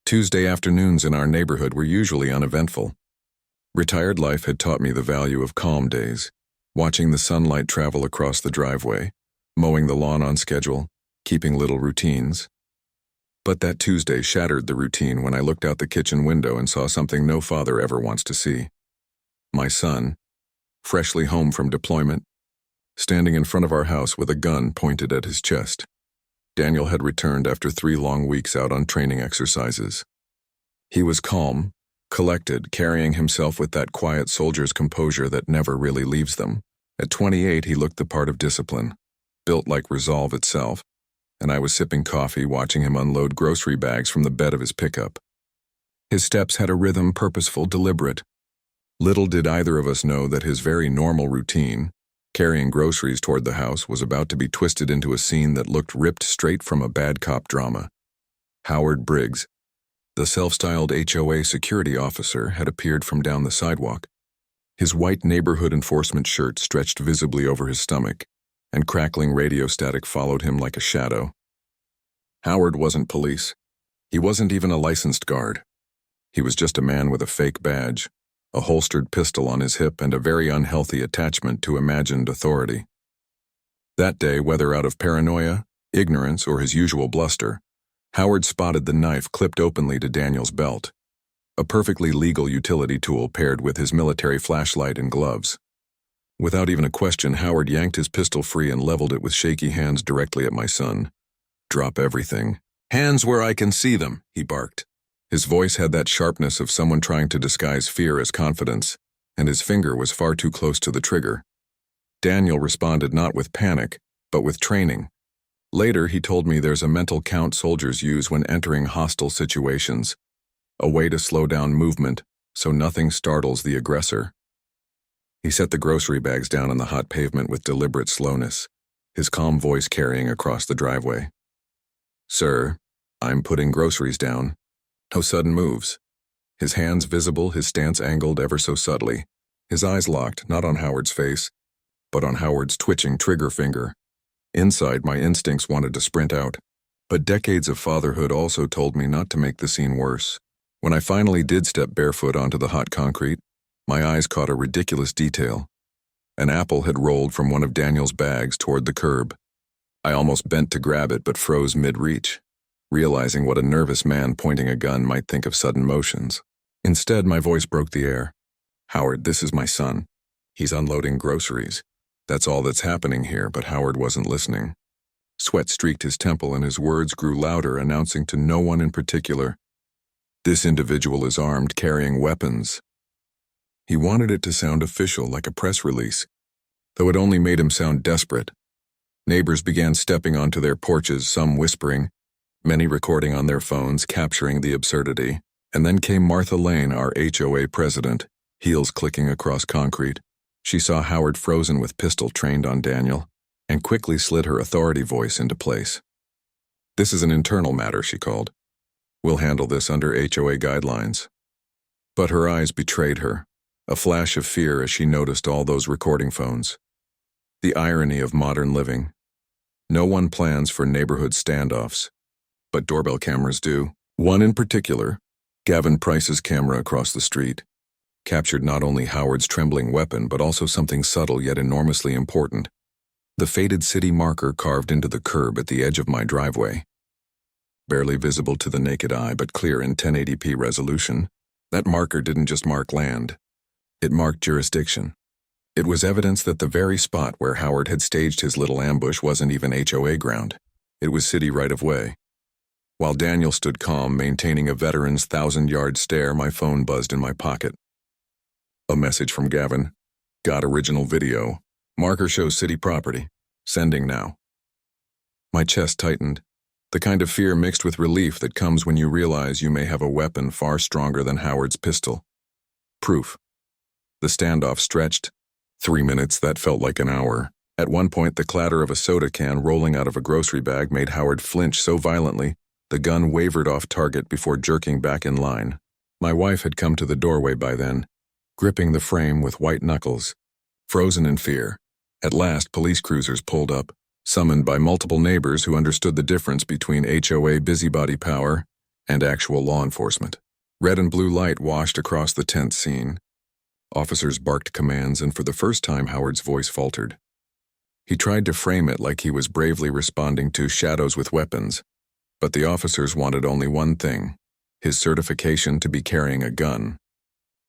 Tuesday afternoons in our neighborhood were usually uneventful. Retired life had taught me the value of calm days, watching the sunlight travel across the driveway, mowing the lawn on schedule, keeping little routines. But that Tuesday shattered the routine when I looked out the kitchen window and saw something no father ever wants to see. My son, freshly home from deployment, standing in front of our house with a gun pointed at his chest. Daniel had returned after 3 long weeks out on training exercises. He was calm, collected, carrying himself with that quiet soldier's composure that never really leaves them. At 28, he looked the part of discipline, built like resolve itself, and I was sipping coffee watching him unload grocery bags from the bed of his pickup. His steps had a rhythm, purposeful, deliberate. Little did either of us know that his very normal routine, carrying groceries toward the house, was about to be twisted into a scene that looked ripped straight from a bad cop drama. Howard Briggs, the self-styled HOA security officer, had appeared from down the sidewalk. His white neighborhood enforcement shirt stretched visibly over his stomach, and crackling radio static followed him like a shadow. Howard wasn't police. He wasn't even a licensed guard. He was just a man with a fake badge, a holstered pistol on his hip, and a very unhealthy attachment to imagined authority. That day, whether out of paranoia, ignorance, or his usual bluster, Howard spotted the knife clipped openly to Daniel's belt, a perfectly legal utility tool paired with his military flashlight and gloves. Without even a question, Howard yanked his pistol free and leveled it with shaky hands directly at my son. "Drop everything. Hands where I can see them," he barked. His voice had that sharpness of someone trying to disguise fear as confidence, and his finger was far too close to the trigger. Daniel responded not with panic, but with training. Later, he told me there's a mental count soldiers use when entering hostile situations, a way to slow down movement so nothing startles the aggressor. He set the grocery bags down on the hot pavement with deliberate slowness, his calm voice carrying across the driveway. "Sir, I'm putting groceries down." No sudden moves. His hands visible, his stance angled ever so subtly, his eyes locked not on Howard's face, but on Howard's twitching trigger finger. Inside, my instincts wanted to sprint out, but decades of fatherhood also told me not to make the scene worse. When I finally did step barefoot onto the hot concrete, my eyes caught a ridiculous detail. An apple had rolled from one of Daniel's bags toward the curb. I almost bent to grab it but froze mid-reach, realizing what a nervous man pointing a gun might think of sudden motions. Instead, my voice broke the air. "Howard, this is my son. He's unloading groceries. That's all that's happening here," but Howard wasn't listening. Sweat streaked his temple and his words grew louder, announcing to no one in particular, "This individual is armed, carrying weapons." He wanted it to sound official, like a press release, though it only made him sound desperate. Neighbors began stepping onto their porches, some whispering, many recording on their phones, capturing the absurdity. And then came Martha Lane, our HOA president, heels clicking across concrete. She saw Howard frozen with pistol trained on Daniel, and quickly slid her authority voice into place. "This is an internal matter," she called. "We'll handle this under HOA guidelines." But her eyes betrayed her, a flash of fear as she noticed all those recording phones. The irony of modern living. No one plans for neighborhood standoffs, but doorbell cameras do. One in particular, Gavin Price's camera across the street, captured not only Howard's trembling weapon but also something subtle yet enormously important. The faded city marker carved into the curb at the edge of my driveway. Barely visible to the naked eye but clear in 1080p resolution, that marker didn't just mark land. It marked jurisdiction. It was evidence that the very spot where Howard had staged his little ambush wasn't even HOA ground. It was city right-of-way. While Daniel stood calm, maintaining a veteran's 1,000-yard stare, my phone buzzed in my pocket. A message from Gavin. "Got original video. Marker shows city property. Sending now." My chest tightened, the kind of fear mixed with relief that comes when you realize you may have a weapon far stronger than Howard's pistol. Proof. The standoff stretched. 3 minutes that felt like an hour. At one point, the clatter of a soda can rolling out of a grocery bag made Howard flinch so violently the gun wavered off target before jerking back in line. My wife had come to the doorway by then, gripping the frame with white knuckles, frozen in fear. At last, police cruisers pulled up, summoned by multiple neighbors who understood the difference between HOA busybody power and actual law enforcement. Red and blue light washed across the tense scene. Officers barked commands, and for the first time Howard's voice faltered. He tried to frame it like he was bravely responding to shadows with weapons, but the officers wanted only one thing: his certification to be carrying a gun.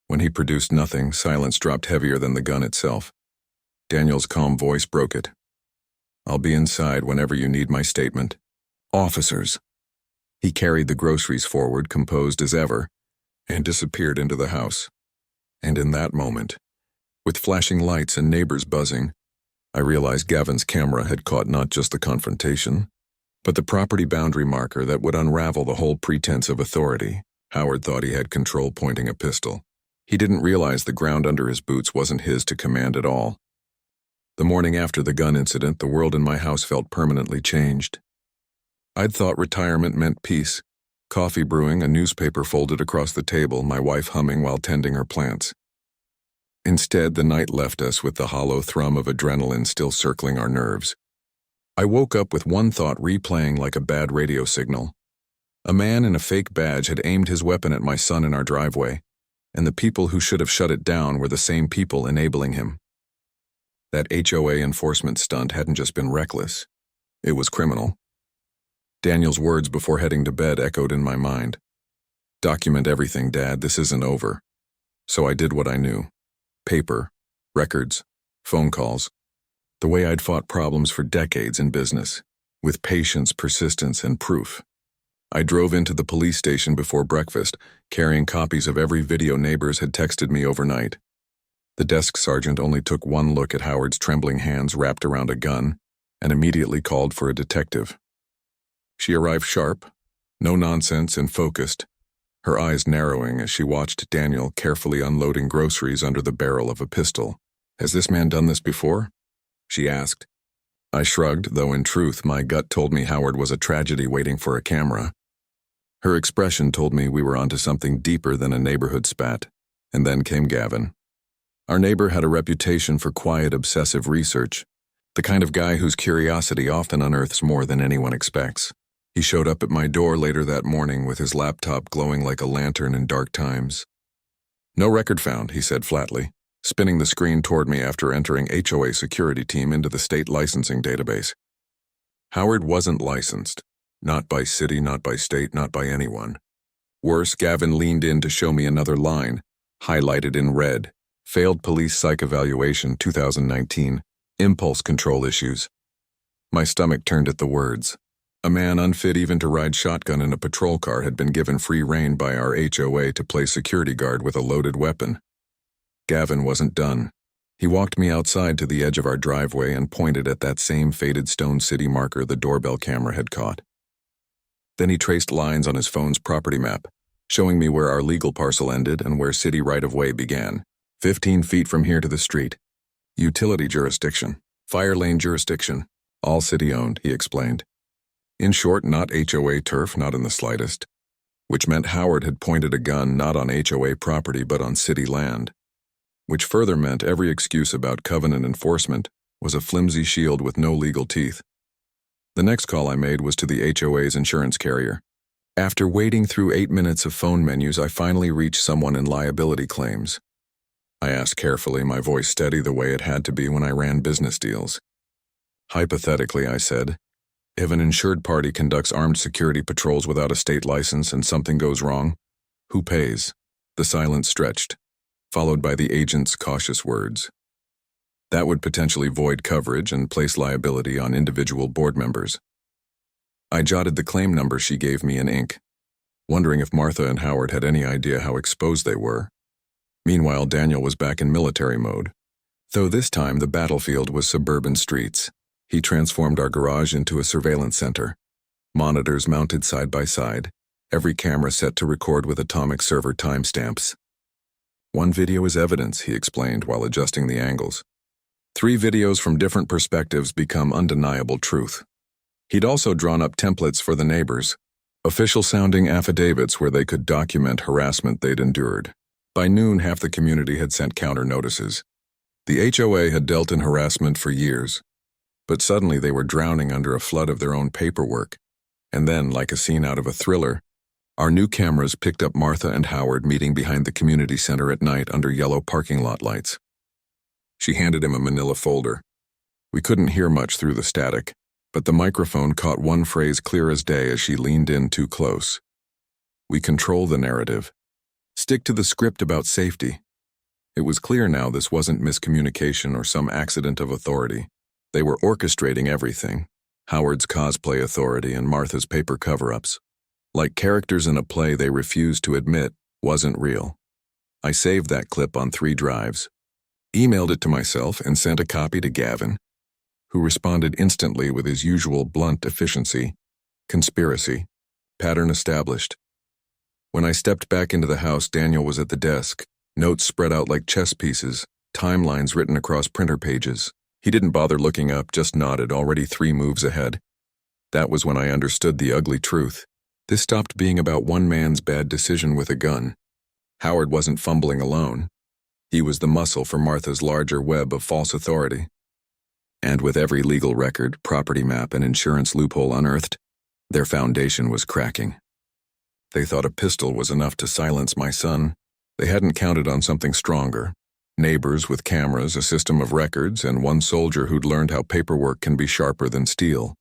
When he produced nothing, silence dropped heavier than the gun itself. Daniel's calm voice broke it. "I'll be inside whenever you need my statement." "Officers." He carried the groceries forward, composed as ever, and disappeared into the house. And in that moment, with flashing lights and neighbors buzzing, I realized Gavin's camera had caught not just the confrontation, but the property boundary marker that would unravel the whole pretense of authority. Howard thought he had control, pointing a pistol. He didn't realize the ground under his boots wasn't his to command at all. The morning after the gun incident, the world in my house felt permanently changed. I'd thought retirement meant peace. Coffee brewing, a newspaper folded across the table, my wife humming while tending her plants. Instead, the night left us with the hollow thrum of adrenaline still circling our nerves. I woke up with one thought replaying like a bad radio signal. A man in a fake badge had aimed his weapon at my son in our driveway, and the people who should have shut it down were the same people enabling him. That HOA enforcement stunt hadn't just been reckless. It was criminal. Daniel's words before heading to bed echoed in my mind. "Document everything, Dad, this isn't over." So I did what I knew. Paper, records, phone calls. The way I'd fought problems for decades in business, with patience, persistence, and proof. I drove into the police station before breakfast, carrying copies of every video neighbors had texted me overnight. The desk sergeant only took one look at Howard's trembling hands wrapped around a gun and immediately called for a detective. She arrived sharp, no nonsense, and focused, her eyes narrowing as she watched Daniel carefully unloading groceries under the barrel of a pistol. "Has this man done this before?" she asked. I shrugged, though in truth my gut told me Howard was a tragedy waiting for a camera. Her expression told me we were onto something deeper than a neighborhood spat, and then came Gavin. Our neighbor had a reputation for quiet, obsessive research, the kind of guy whose curiosity often unearths more than anyone expects. He showed up at my door later that morning with his laptop glowing like a lantern in dark times. "No record found," he said flatly, spinning the screen toward me after entering HOA security team into the state licensing database. Howard wasn't licensed. Not by city, not by state, not by anyone. Worse, Gavin leaned in to show me another line, highlighted in red. Failed police psych evaluation 2019. Impulse control issues. My stomach turned at the words. A man unfit even to ride shotgun in a patrol car had been given free rein by our HOA to play security guard with a loaded weapon. Gavin wasn't done. He walked me outside to the edge of our driveway and pointed at that same faded Stone City marker the doorbell camera had caught. Then he traced lines on his phone's property map, showing me where our legal parcel ended and where city right-of-way began. 15 feet from here to the street. Utility jurisdiction. Fire lane jurisdiction. All city-owned, he explained. In short, not HOA turf, not in the slightest. Which meant Howard had pointed a gun not on HOA property but on city land. Which further meant every excuse about covenant enforcement was a flimsy shield with no legal teeth. The next call I made was to the HOA's insurance carrier. After wading through 8 minutes of phone menus, I finally reached someone in liability claims. I asked carefully, my voice steady the way it had to be when I ran business deals. Hypothetically, I said, if an insured party conducts armed security patrols without a state license and something goes wrong, who pays? The silence stretched, followed by the agent's cautious words. That would potentially void coverage and place liability on individual board members. I jotted the claim number she gave me in ink, wondering if Martha and Howard had any idea how exposed they were. Meanwhile, Daniel was back in military mode, though this time the battlefield was suburban streets. He transformed our garage into a surveillance center. Monitors mounted side by side, every camera set to record with atomic server timestamps. One video is evidence, he explained while adjusting the angles. 3 videos from different perspectives become undeniable truth. He'd also drawn up templates for the neighbors, official-sounding affidavits where they could document harassment they'd endured. By noon, half the community had sent counter notices. The HOA had dealt in harassment for years, but suddenly they were drowning under a flood of their own paperwork. And then, like a scene out of a thriller, Our new cameras picked up Martha and Howard meeting behind the community center at night under yellow parking lot lights. She handed him a manila folder. We couldn't hear much through the static, but the microphone caught one phrase clear as day as she leaned in too close. We control the narrative. Stick to the script about safety. It was clear now this wasn't miscommunication or some accident of authority. They were orchestrating everything, Howard's cosplay authority and Martha's paper cover-ups. Like characters in a play they refused to admit wasn't real. I saved that clip on 3 drives, emailed it to myself, and sent a copy to Gavin, who responded instantly with his usual blunt efficiency. Conspiracy. Pattern established. When I stepped back into the house, Daniel was at the desk, notes spread out like chess pieces, timelines written across printer pages. He didn't bother looking up, just nodded, already 3 moves ahead. That was when I understood the ugly truth. This stopped being about one man's bad decision with a gun. Howard wasn't fumbling alone. He was the muscle for Martha's larger web of false authority. And with every legal record, property map, and insurance loophole unearthed, their foundation was cracking. They thought a pistol was enough to silence my son. They hadn't counted on something stronger. Neighbors with cameras, a system of records, and one soldier who'd learned how paperwork can be sharper than steel.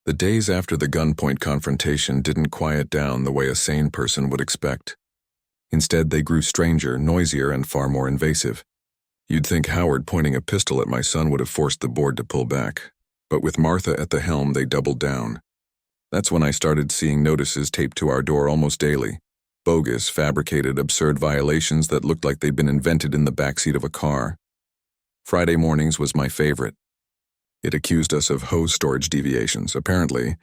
The days after the gunpoint confrontation didn't quiet down the way a sane person would expect. Instead, they grew stranger, noisier, and far more invasive. You'd think Howard pointing a pistol at my son would have forced the board to pull back. But with Martha at the helm, they doubled down. That's when I started seeing notices taped to our door almost daily. Bogus, fabricated, absurd violations that looked like they'd been invented in the backseat of a car. Friday mornings was my favorite. It accused us of hose storage deviations. Apparently,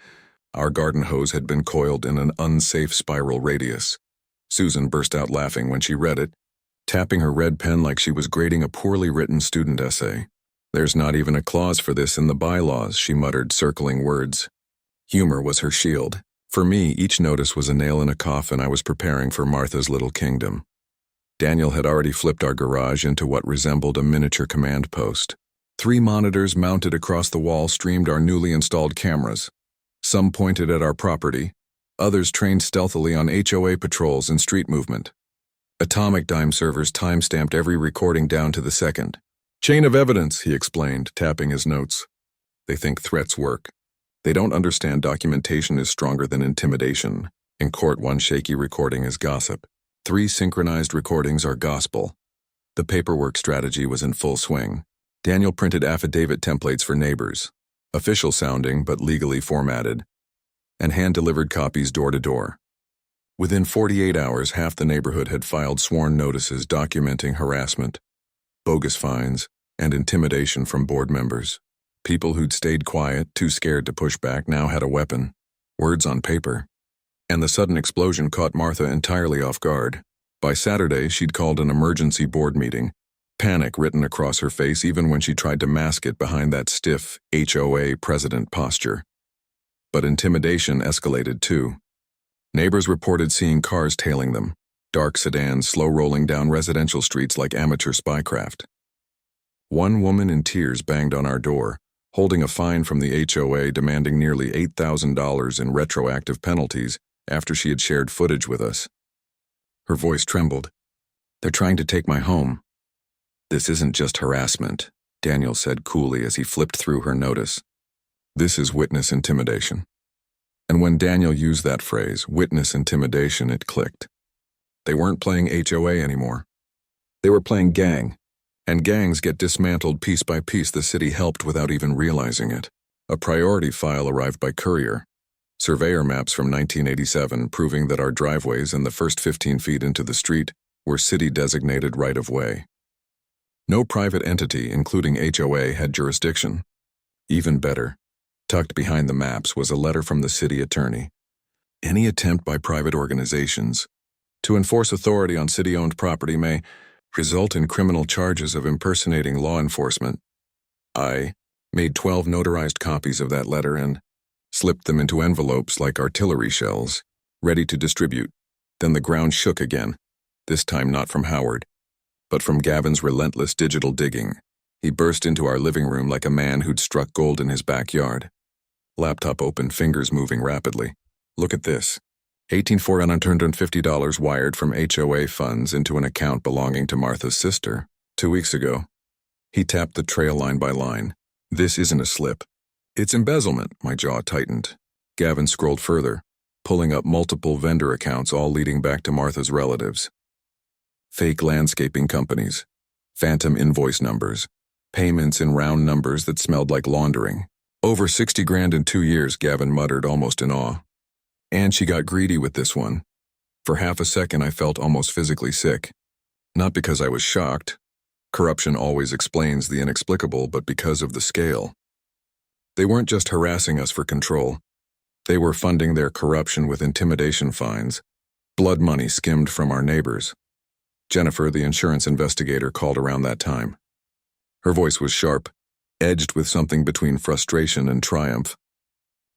our garden hose had been coiled in an unsafe spiral radius. Susan burst out laughing when she read it, tapping her red pen like she was grading a poorly written student essay. "There's not even a clause for this in the bylaws," she muttered, circling words. Humor was her shield. For me, each notice was a nail in a coffin I was preparing for Martha's little kingdom. Daniel had already flipped our garage into what resembled a miniature command post. 3 monitors mounted across the wall streamed our newly installed cameras. Some pointed at our property, others trained stealthily on HOA patrols and street movement. Atomic dime servers time-stamped every recording down to the second. "Chain of evidence," he explained, tapping his notes. They think threats work. They don't understand documentation is stronger than intimidation. In court, one shaky recording is gossip. 3 synchronized recordings are gospel. The paperwork strategy was in full swing. Daniel printed affidavit templates for neighbors, official sounding but legally formatted, and hand-delivered copies door to door. Within 48 hours, half the neighborhood had filed sworn notices documenting harassment, bogus fines, and intimidation from board members. People who'd stayed quiet, too scared to push back, now had a weapon, words on paper. And the sudden explosion caught Martha entirely off guard. By Saturday, she'd called an emergency board meeting, panic written across her face even when she tried to mask it behind that stiff HOA president posture. But intimidation escalated too. Neighbors reported seeing cars tailing them, dark sedans slow-rolling down residential streets like amateur spycraft. One woman in tears banged on our door, holding a fine from the HOA demanding nearly $8,000 in retroactive penalties after she had shared footage with us. Her voice trembled. "They're trying to take my home." "This isn't just harassment," Daniel said coolly as he flipped through her notice. "This is witness intimidation." And when Daniel used that phrase, witness intimidation, it clicked. They weren't playing HOA anymore. They were playing gang. And gangs get dismantled piece by piece. The city helped without even realizing it. A priority file arrived by courier. Surveyor maps from 1987 proving that our driveways and the first 15 feet into the street were city-designated right-of-way. No private entity, including HOA, had jurisdiction. Even better, tucked behind the maps was a letter from the city attorney. Any attempt by private organizations to enforce authority on city-owned property may result in criminal charges of impersonating law enforcement. I made 12 notarized copies of that letter and slipped them into envelopes like artillery shells, ready to distribute. Then the ground shook again, this time not from Howard, but from Gavin's relentless digital digging. He burst into our living room like a man who'd struck gold in his backyard. Laptop open, fingers moving rapidly. "Look at this." $18,450 wired from HOA funds into an account belonging to Martha's sister 2 weeks ago. He tapped the trail line by line. This isn't a slip. It's embezzlement. My jaw tightened. Gavin scrolled further, pulling up multiple vendor accounts all leading back to Martha's relatives. Fake landscaping companies, phantom invoice numbers, payments in round numbers that smelled like laundering. Over 60 grand in 2 years, Gavin muttered, almost in awe. And she got greedy with this one. For half a second I felt almost physically sick. Not because I was shocked. Corruption always explains the inexplicable, but because of the scale. They weren't just harassing us for control. They were funding their corruption with intimidation fines, blood money skimmed from our neighbors. Jennifer, the insurance investigator, called around that time. Her voice was sharp, edged with something between frustration and triumph.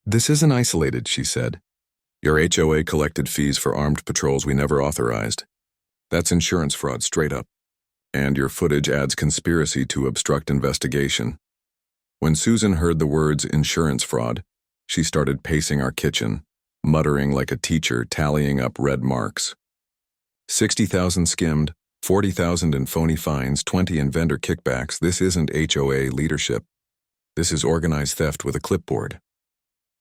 "This isn't isolated," she said. "Your HOA collected fees for armed patrols we never authorized. That's insurance fraud straight up. And your footage adds conspiracy to obstruct investigation." When Susan heard the words insurance fraud, she started pacing our kitchen, muttering like a teacher tallying up red marks. 60,000 skimmed, 40,000 in phony fines, 20 in vendor kickbacks. This isn't HOA leadership. This is organized theft with a clipboard.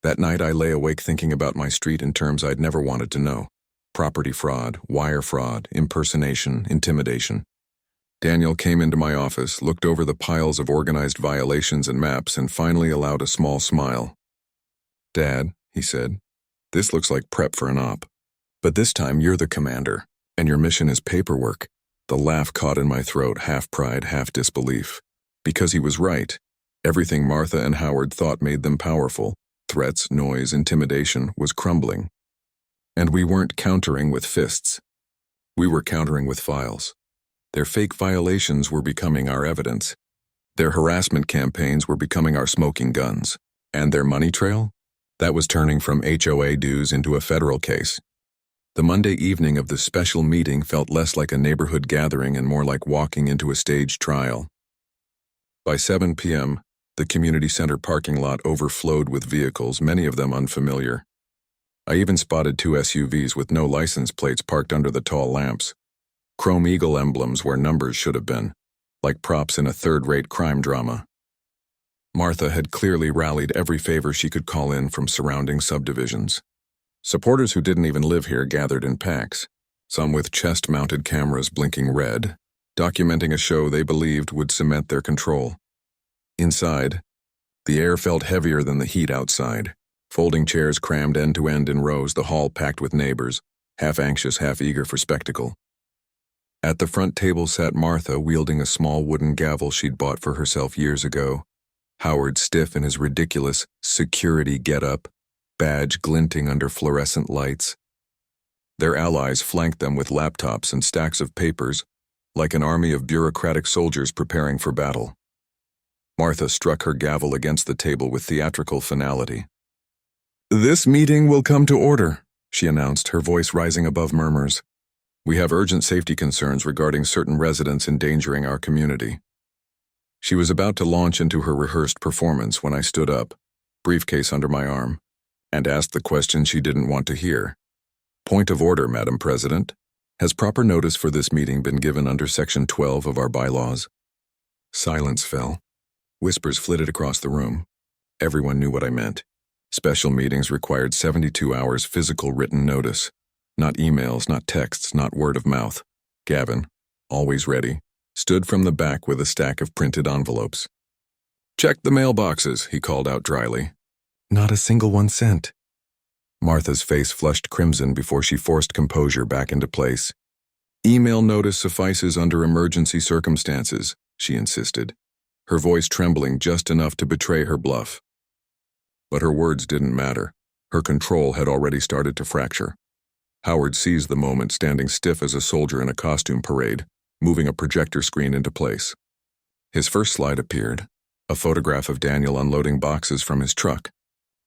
That night I lay awake thinking about my street in terms I'd never wanted to know. Property fraud, wire fraud, impersonation, intimidation. Daniel came into my office, looked over the piles of organized violations and maps, and finally allowed a small smile. "Dad," he said, "this looks like prep for an op. But this time you're the commander, and your mission is paperwork." The laugh caught in my throat, half pride, half disbelief. Because he was right. Everything Martha and Howard thought made them powerful, threats, noise, intimidation, was crumbling. And we weren't countering with fists. We were countering with files. Their fake violations were becoming our evidence. Their harassment campaigns were becoming our smoking guns. And their money trail? That was turning from HOA dues into a federal case. The Monday evening of the special meeting felt less like a neighborhood gathering and more like walking into a staged trial. By 7 p.m., the community center parking lot overflowed with vehicles, many of them unfamiliar. I even spotted 2 SUVs with no license plates parked under the tall lamps. Chrome eagle emblems where numbers should have been, like props in a third-rate crime drama. Martha had clearly rallied every favor she could call in from surrounding subdivisions. Supporters who didn't even live here gathered in packs, some with chest-mounted cameras blinking red, documenting a show they believed would cement their control. Inside, the air felt heavier than the heat outside. Folding chairs crammed end-to-end in rows, the hall packed with neighbors, half anxious, half eager for spectacle. At the front table sat Martha, wielding a small wooden gavel she'd bought for herself years ago. Howard, stiff in his ridiculous security getup, badge glinting under fluorescent lights. Their allies flanked them with laptops and stacks of papers, like an army of bureaucratic soldiers preparing for battle. Martha struck her gavel against the table with theatrical finality. "This meeting will come to order," she announced, her voice rising above murmurs. "We have urgent safety concerns regarding certain residents endangering our community." She was about to launch into her rehearsed performance when I stood up, briefcase under my arm, and asked the question she didn't want to hear. "Point of order, Madam President. Has proper notice for this meeting been given under Section 12 of our bylaws?" Silence fell. Whispers flitted across the room. Everyone knew what I meant. Special meetings required 72 hours physical written notice. Not emails, not texts, not word of mouth. Gavin, always ready, stood from the back with a stack of printed envelopes. "Check the mailboxes," he called out dryly. "Not a single one sent." Martha's face flushed crimson before she forced composure back into place. "Email notice suffices under emergency circumstances," she insisted, her voice trembling just enough to betray her bluff. But her words didn't matter. Her control had already started to fracture. Howard seized the moment, standing stiff as a soldier in a costume parade, moving a projector screen into place. His first slide appeared, a photograph of Daniel unloading boxes from his truck.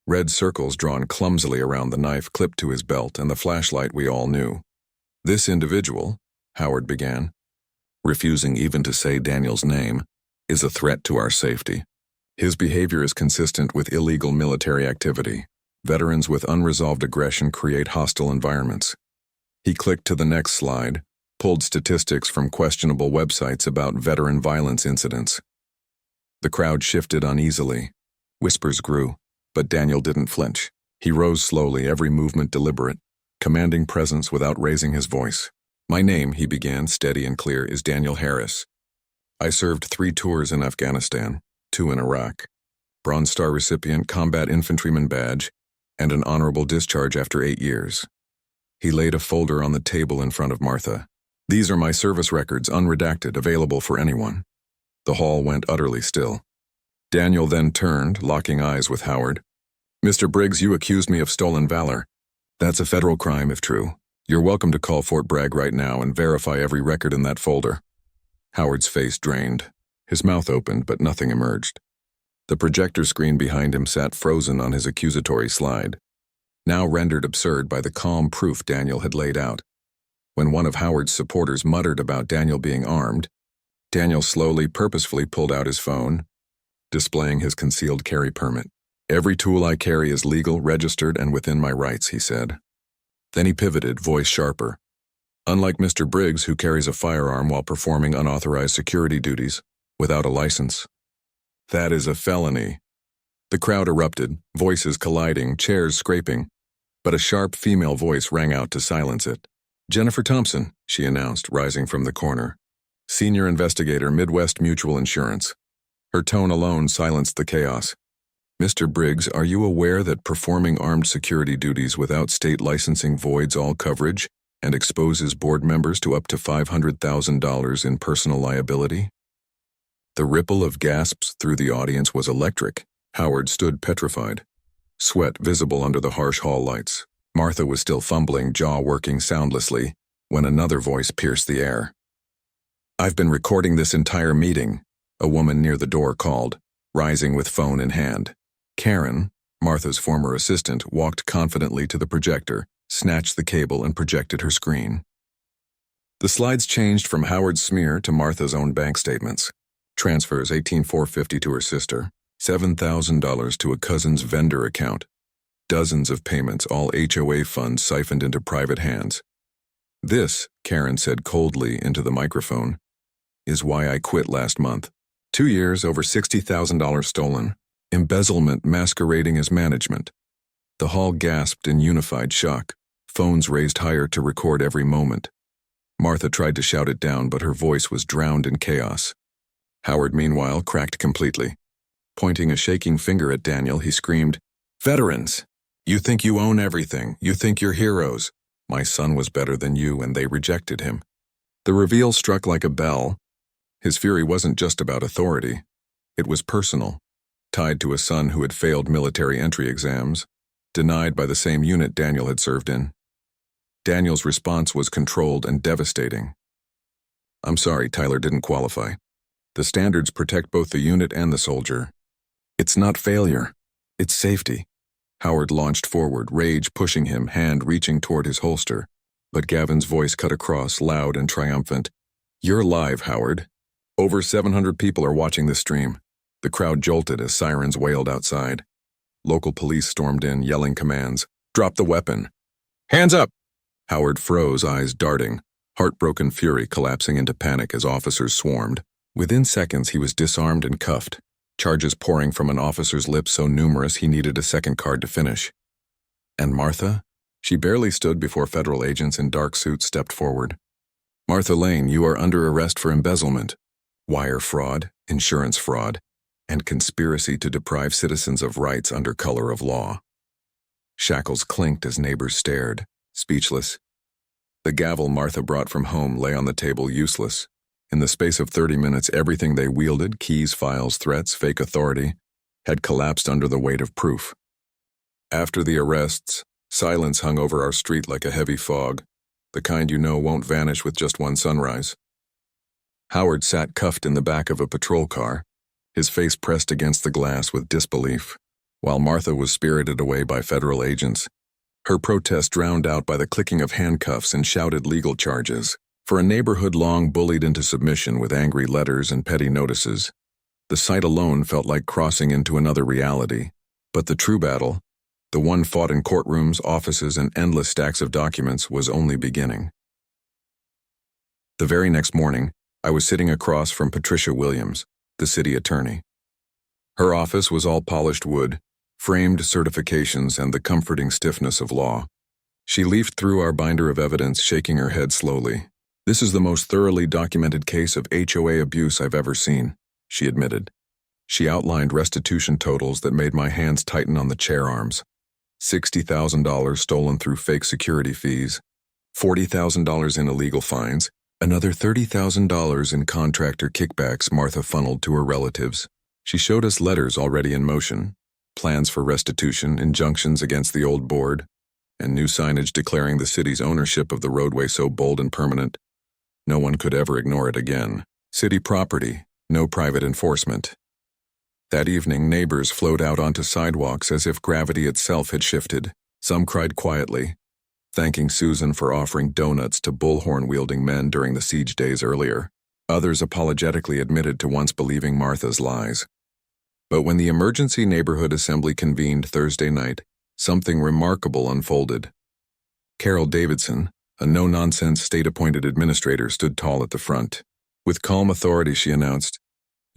Red circles drawn clumsily around the knife clipped to his belt and the flashlight we all knew. "This individual," Howard began, refusing even to say Daniel's name, "is a threat to our safety. His behavior is consistent with illegal military activity. Veterans with unresolved aggression create hostile environments. He clicked to the next slide, pulled statistics from questionable websites about veteran violence incidents. The crowd shifted uneasily. Whispers grew, but Daniel didn't flinch. He rose slowly, every movement deliberate, commanding presence without raising his voice. "My name," he began, steady and clear, "is Daniel Harris. I served 3 tours in Afghanistan, 2 in Iraq. Bronze Star recipient, combat infantryman badge, and an honorable discharge after 8 years. He laid a folder on the table in front of Martha. "These are my service records, unredacted, available for anyone." The hall went utterly still. Daniel then turned, locking eyes with Howard. "Mr. Briggs, you accused me of stolen valor. That's a federal crime if true. You're welcome to call Fort Bragg right now and verify every record in that folder." Howard's face drained. His mouth opened, but nothing emerged. The projector screen behind him sat frozen on his accusatory slide, now rendered absurd by the calm proof Daniel had laid out. When one of Howard's supporters muttered about Daniel being armed, Daniel slowly, purposefully pulled out his phone, displaying his concealed carry permit. "Every tool I carry is legal, registered, and within my rights," he said. Then he pivoted, voice sharper. "Unlike Mr. Briggs, who carries a firearm while performing unauthorized security duties, without a license. That is a felony." The crowd erupted, voices colliding, chairs scraping, but a sharp female voice rang out to silence it. "Jennifer Thompson," she announced, rising from the corner. "Senior investigator, Midwest Mutual Insurance." Her tone alone silenced the chaos. "Mr. Briggs, are you aware that performing armed security duties without state licensing voids all coverage and exposes board members to up to $500,000 in personal liability?" The ripple of gasps through the audience was electric. Howard stood petrified, sweat visible under the harsh hall lights. Martha was still fumbling, jaw working soundlessly, when another voice pierced the air. "I've been recording this entire meeting," a woman near the door called, rising with phone in hand. Karen, Martha's former assistant, walked confidently to the projector, snatched the cable, and projected her screen. The slides changed from Howard's smear to Martha's own bank statements. Transfers $18,450 to her sister, $7,000 to a cousin's vendor account, dozens of payments, all HOA funds siphoned into private hands. "This," Karen said coldly into the microphone, "is why I quit last month. 2 years, over $60,000 stolen. Embezzlement masquerading as management." The hall gasped in unified shock, phones raised higher to record every moment. Martha tried to shout it down, but her voice was drowned in chaos. Howard, meanwhile, cracked completely. Pointing a shaking finger at Daniel, he screamed, "Veterans! You think you own everything. You think you're heroes. My son was better than you, and they rejected him." The reveal struck like a bell. His fury wasn't just about authority. It was personal, tied to a son who had failed military entry exams, denied by the same unit Daniel had served in. Daniel's response was controlled and devastating. "I'm sorry, Tyler didn't qualify. The standards protect both the unit and the soldier. It's not failure, it's safety." Howard launched forward, rage pushing him, hand reaching toward his holster. But Gavin's voice cut across, loud and triumphant. "You're live, Howard. Over 700 people are watching this stream." The crowd jolted as sirens wailed outside. Local police stormed in, yelling commands. "Drop the weapon." "Hands up!" Howard froze, eyes darting, heartbroken fury collapsing into panic as officers swarmed. Within seconds, he was disarmed and cuffed, charges pouring from an officer's lips so numerous he needed a second card to finish. And Martha? She barely stood before federal agents in dark suits stepped forward. "Martha Lane, you are under arrest for embezzlement, wire fraud, insurance fraud, and conspiracy to deprive citizens of rights under color of law." Shackles clinked as neighbors stared, speechless. The gavel Martha brought from home lay on the table, useless. In the space of 30 minutes, everything they wielded, keys, files, threats, fake authority, had collapsed under the weight of proof. After the arrests, silence hung over our street like a heavy fog, the kind you know won't vanish with just one sunrise. Howard sat cuffed in the back of a patrol car, his face pressed against the glass with disbelief, while Martha was spirited away by federal agents, her protest drowned out by the clicking of handcuffs and shouted legal charges. For a neighborhood long bullied into submission with angry letters and petty notices, the sight alone felt like crossing into another reality. But the true battle, The one fought in courtrooms, offices, and endless stacks of documents was only beginning. The very next morning, I was sitting across from Patricia Williams, the city attorney. Her office was all polished wood, framed certifications, and the comforting stiffness of law. She leafed through our binder of evidence, shaking her head slowly. "This is the most thoroughly documented case of HOA abuse I've ever seen," she admitted. She outlined restitution totals that made my hands tighten on the chair arms. $60,000 stolen through fake security fees, $40,000 in illegal fines, another $30,000 in contractor kickbacks Martha funneled to her relatives. She showed us letters already in motion, plans for restitution, injunctions against the old board, and new signage declaring the city's ownership of the roadway so bold and permanent, no one could ever ignore it again. City property, no private enforcement. That evening, neighbors flowed out onto sidewalks as if gravity itself had shifted. Some cried quietly, thanking Susan for offering donuts to bullhorn-wielding men during the siege days earlier. Others apologetically admitted to once believing Martha's lies. But when the emergency neighborhood assembly convened Thursday night, something remarkable unfolded. Carol Davidson, a no-nonsense state-appointed administrator, stood tall at the front. With calm authority, she announced,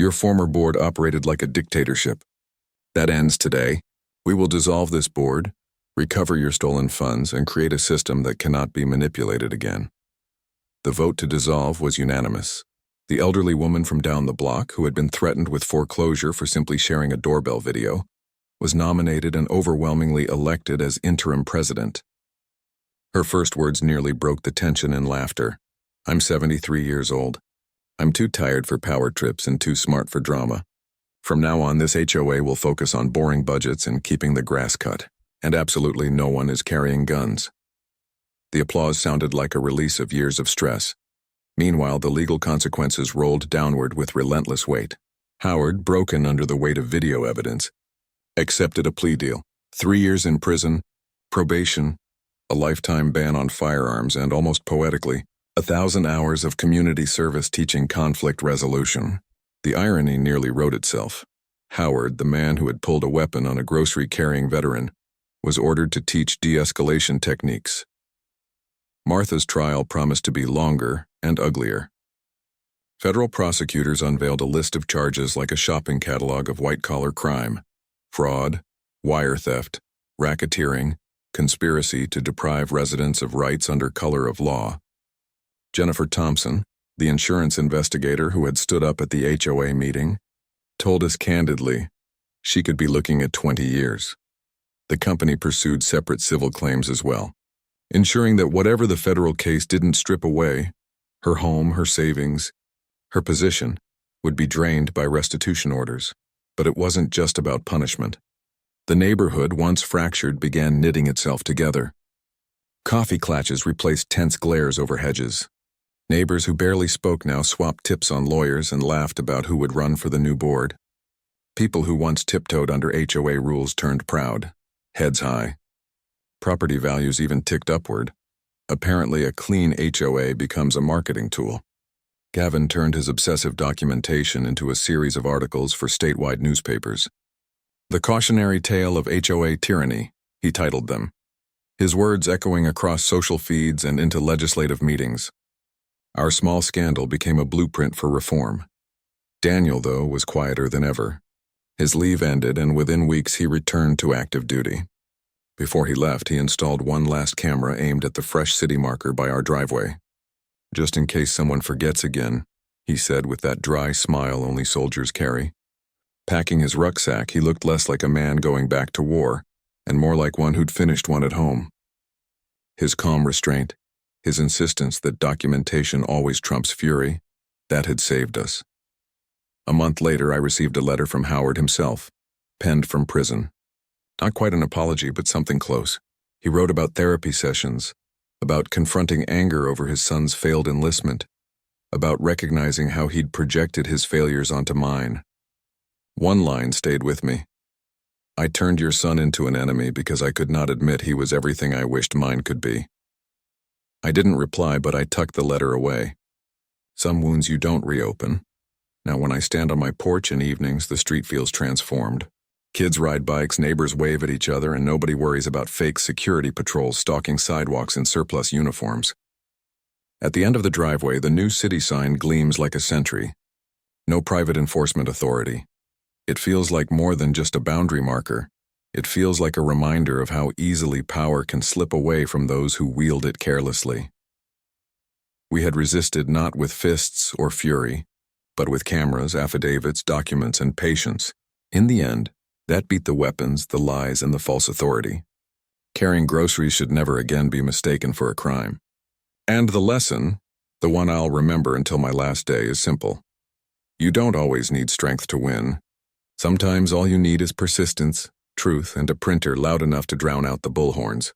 "Your former board operated like a dictatorship. That ends today. We will dissolve this board, recover your stolen funds, and create a system that cannot be manipulated again." The vote to dissolve was unanimous. The elderly woman from down the block, who had been threatened with foreclosure for simply sharing a doorbell video, was nominated and overwhelmingly elected as interim president. Her first words nearly broke the tension in laughter. "I'm 73 years old. I'm too tired for power trips and too smart for drama. From now on, this HOA will focus on boring budgets and keeping the grass cut, and absolutely no one is carrying guns." The applause sounded like a release of years of stress. Meanwhile, the legal consequences rolled downward with relentless weight. Howard, broken under the weight of video evidence, accepted a plea deal: 3 years in prison, probation, a lifetime ban on firearms, and, almost poetically, 1,000 hours of community service teaching conflict resolution. The irony nearly wrote itself. Howard, the man who had pulled a weapon on a grocery-carrying veteran, was ordered to teach de-escalation techniques. Martha's trial promised to be longer and uglier. Federal prosecutors unveiled a list of charges like a shopping catalog of white-collar crime: fraud, wire theft, racketeering, conspiracy to deprive residents of rights under color of law. Jennifer Thompson, the insurance investigator who had stood up at the HOA meeting, told us candidly she could be looking at 20 years. The company pursued separate civil claims as well, ensuring that whatever the federal case didn't strip away, her home, her savings, her position, would be drained by restitution orders. But it wasn't just about punishment. The neighborhood, once fractured, began knitting itself together. Coffee clatches replaced tense glares over hedges. Neighbors who barely spoke now swapped tips on lawyers and laughed about who would run for the new board. People who once tiptoed under HOA rules turned proud, heads high. Property values even ticked upward. Apparently, a clean HOA becomes a marketing tool. Gavin turned his obsessive documentation into a series of articles for statewide newspapers. "The Cautionary Tale of HOA Tyranny," he titled them, his words echoing across social feeds and into legislative meetings. Our small scandal became a blueprint for reform. Daniel, though, was quieter than ever. His leave ended, and within weeks he returned to active duty. Before he left, he installed one last camera aimed at the fresh city marker by our driveway. "Just in case someone forgets again," he said with that dry smile only soldiers carry. Packing his rucksack, he looked less like a man going back to war, and more like one who'd finished one at home. His calm restraint, his insistence that documentation always trumps fury, that had saved us. A month later, I received a letter from Howard himself, penned from prison. Not quite an apology, but something close. He wrote about therapy sessions, about confronting anger over his son's failed enlistment, about recognizing how he'd projected his failures onto mine. One line stayed with me. "I turned your son into an enemy because I could not admit he was everything I wished mine could be." I didn't reply, but I tucked the letter away. Some wounds you don't reopen. Now when I stand on my porch in evenings, the street feels transformed. Kids ride bikes, neighbors wave at each other, and nobody worries about fake security patrols stalking sidewalks in surplus uniforms. At the end of the driveway, the new city sign gleams like a sentry. No private enforcement authority. It feels like more than just a boundary marker. It feels like a reminder of how easily power can slip away from those who wield it carelessly. We had resisted not with fists or fury, but with cameras, affidavits, documents, and patience. In the end, that beat the weapons, the lies, and the false authority. Carrying groceries should never again be mistaken for a crime. And the lesson, the one I'll remember until my last day, is simple. You don't always need strength to win. Sometimes all you need is persistence, truth, and a printer loud enough to drown out the bullhorns.